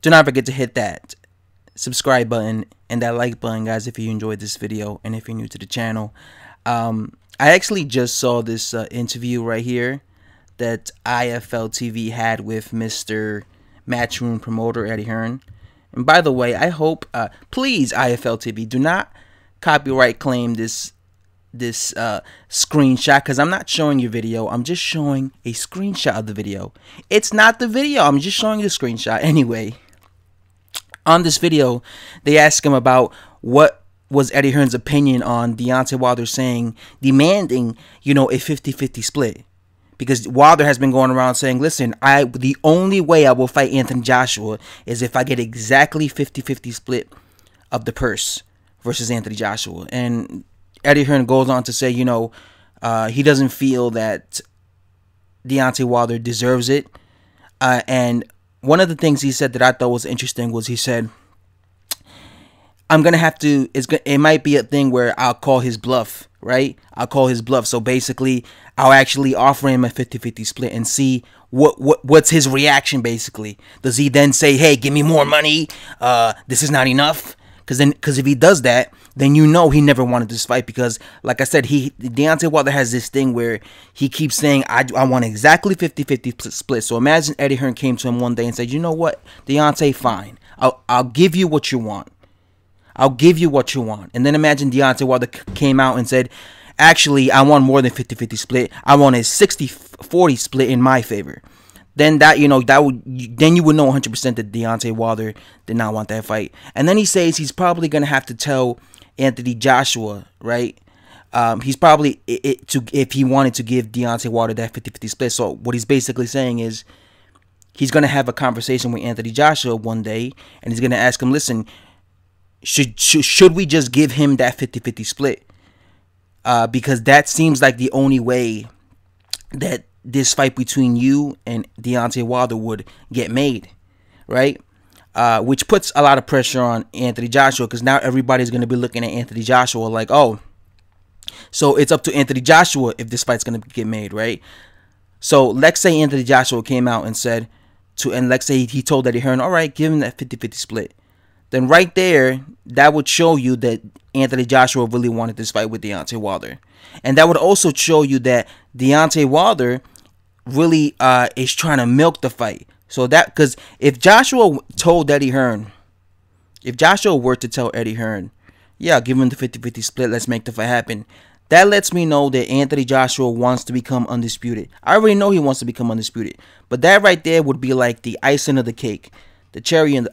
do not forget to hit that subscribe button and that like button, guys, if you enjoyed this video and if you're new to the channel. I actually just saw this interview right here that IFL TV had with Mr. MatchRoom promoter Eddie Hearn. And by the way, I hope, please, IFL TV, do not copyright claim this screenshot, because I'm not showing your video. I'm just showing a screenshot of the video. It's not the video. I'm just showing you the screenshot. Anyway, on this video, they asked him about what was Eddie Hearn's opinion on Deontay Wilder demanding, you know, a 50-50 split. Because Wilder has been going around saying, listen, the only way I will fight Anthony Joshua is if I get exactly 50-50 split of the purse versus Anthony Joshua. And Eddie Hearn goes on to say, you know, he doesn't feel that Deontay Wilder deserves it. And one of the things he said that I thought was interesting was he said, I'm going to have to, it might be a thing where I'll call his bluff, right? I'll call his bluff. So basically, I'll actually offer him a 50-50 split and see what's his reaction, basically. Does he then say, hey, give me more money? This is not enough? Because if he does that, then you know he never wanted this fight, because, like I said, Deontay Wilder has this thing where he keeps saying, I want exactly 50-50 split. So imagine Eddie Hearn came to him one day and said, you know what, Deontay, fine. I'll give you what you want. I'll give you what you want. And then imagine Deontay Wilder came out and said, actually, I want more than 50-50 split. I want a 60-40 split in my favor. Then then you would know 100% that Deontay Wilder did not want that fight. And then he says he's probably gonna have to tell Anthony Joshua, right? He's probably if he wanted to give Deontay Wilder that 50-50 split. So what he's basically saying is he's gonna have a conversation with Anthony Joshua one day, and he's gonna ask him, listen, should we just give him that 50-50 split? Because that seems like the only way that this fight between you and Deontay Wilder would get made, right? Which puts a lot of pressure on Anthony Joshua, because now everybody's going to be looking at Anthony Joshua like, oh, so it's up to Anthony Joshua if this fight's going to get made, right? So let's say Anthony Joshua came out and said, and let's say he told Eddie Hearn, all right, give him that 50-50 split. Then right there, that would show you that Anthony Joshua really wanted this fight with Deontay Wilder. And that would also show you that Deontay Wilder really is trying to milk the fight. So that, because if Joshua told Eddie Hearn, if Joshua were to tell Eddie Hearn, yeah, give him the 50-50 split, let's make the fight happen, that lets me know that Anthony Joshua wants to become undisputed. I already know he wants to become undisputed. But that right there would be like the icing of the cake. The cherry on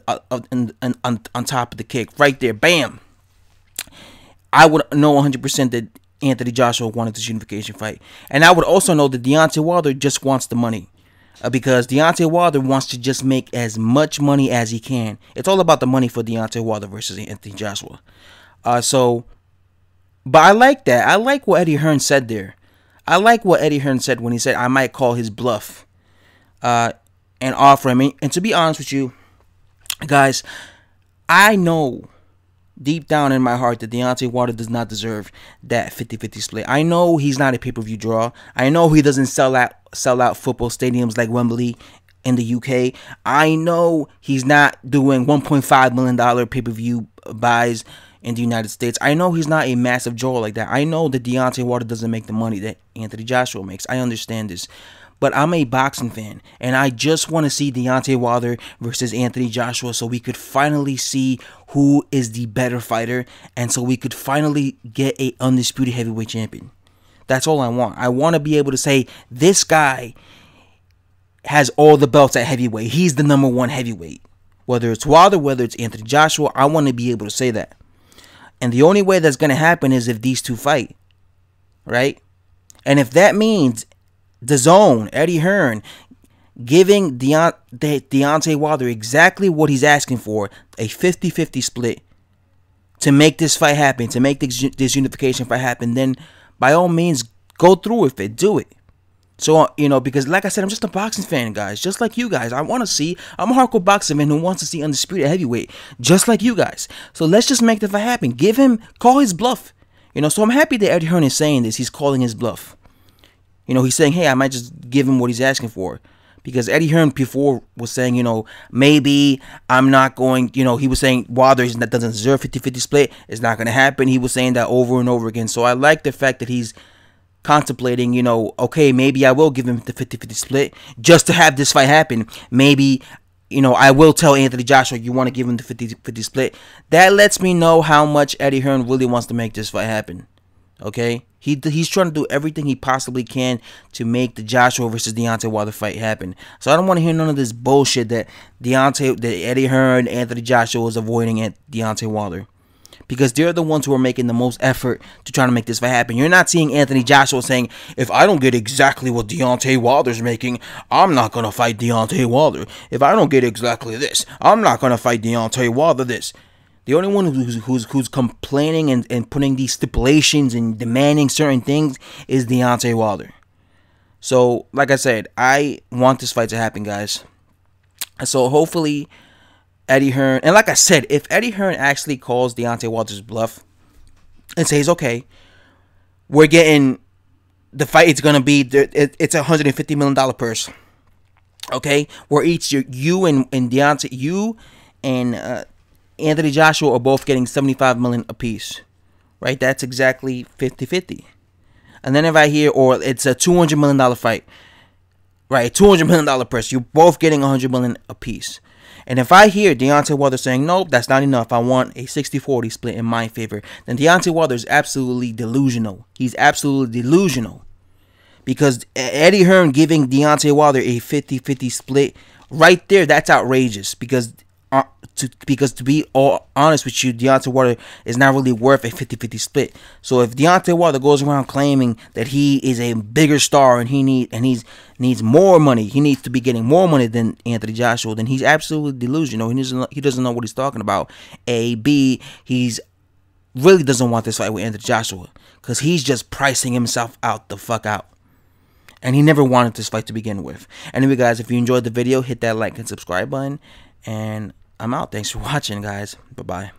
top of the cake. Right there. Bam. I would know 100% that Anthony Joshua wanted this unification fight. And I would also know that Deontay Wilder just wants the money. Because Deontay Wilder wants to just make as much money as he can. It's all about the money for Deontay Wilder versus Anthony Joshua. But I like that. I like what Eddie Hearn said there. I like what Eddie Hearn said when he said, I might call his bluff. And offer him. And to be honest with you, guys, I know deep down in my heart that Deontay Wilder does not deserve that 50-50 split. I know he's not a pay-per-view draw. I know he doesn't sell out football stadiums like Wembley in the UK. I know he's not doing $1.5 million pay-per-view buys in the United States. I know he's not a massive draw like that. I know that Deontay Wilder doesn't make the money that Anthony Joshua makes. I understand this. But I'm a boxing fan, and I just want to see Deontay Wilder versus Anthony Joshua so we could finally see who is the better fighter, and so we could finally get a undisputed heavyweight champion. That's all I want. I want to be able to say, this guy has all the belts at heavyweight. He's the #1 heavyweight. Whether it's Wilder, whether it's Anthony Joshua, I want to be able to say that. And the only way that's going to happen is if these two fight, right? And if that means the Zone, Eddie Hearn, giving Deontay Wilder exactly what he's asking for, a 50-50 split, to make this fight happen, to make this unification fight happen, then by all means, go through with it, do it. So, you know, because like I said, I'm just a boxing fan, guys, just like you guys. I'm a hardcore boxing fan who wants to see undisputed heavyweight, just like you guys. So let's just make the fight happen. Call his bluff. You know, so I'm happy that Eddie Hearn is saying this. He's calling his bluff. You know, he's saying, hey, I might just give him what he's asking for. Because Eddie Hearn before was saying, you know, maybe I'm not going, you know, he was saying Wilder that doesn't deserve 50-50 split. It's not going to happen. He was saying that over and over again. So I like the fact that he's contemplating, you know, okay, maybe I will give him the 50-50 split just to have this fight happen. Maybe, you know, I will tell Anthony Joshua you want to give him the 50-50 split. That lets me know how much Eddie Hearn really wants to make this fight happen. Okay, he's trying to do everything he possibly can to make the Joshua versus Deontay Wilder fight happen. So I don't want to hear none of this bullshit that Eddie Hearn, Anthony Joshua was avoiding at Deontay Wilder, because they're the ones who are making the most effort to try to make this fight happen. You're not seeing Anthony Joshua saying, if I don't get exactly what Deontay Wilder's making, I'm not going to fight Deontay Wilder. If I don't get exactly this, I'm not going to fight Deontay Wilder this. The only one who's complaining and putting these stipulations and demanding certain things is Deontay Wilder. So, like I said, I want this fight to happen, guys. So, hopefully, Eddie Hearn, and like I said, if Eddie Hearn actually calls Deontay Wilder's bluff and says, okay, we're getting the fight, it's going to be, it's a $150 million purse. Okay? Where each, you and Deontay, you and Anthony Joshua are both getting $75 million apiece, right? That's exactly 50-50. And then if I hear, or it's a $200 million fight, right? $200 million purse. You're both getting $100 million apiece. And if I hear Deontay Wilder saying, nope, that's not enough, I want a 60-40 split in my favor, then Deontay Wilder is absolutely delusional. He's absolutely delusional. Because Eddie Hearn giving Deontay Wilder a 50-50 split, right there, that's outrageous. Because to be all honest with you, Deontay Wilder is not really worth a 50-50 split. So if Deontay Wilder goes around claiming that he is a bigger star and he needs more money, he needs to be getting more money than Anthony Joshua, then he's absolutely delusional. He doesn't know what he's talking about. A, B, he's really doesn't want this fight with Anthony Joshua, because he's just pricing himself out the fuck out. And he never wanted this fight to begin with. Anyway, guys, if you enjoyed the video, hit that like and subscribe button. And I'm out. Thanks for watching, guys. Bye-bye.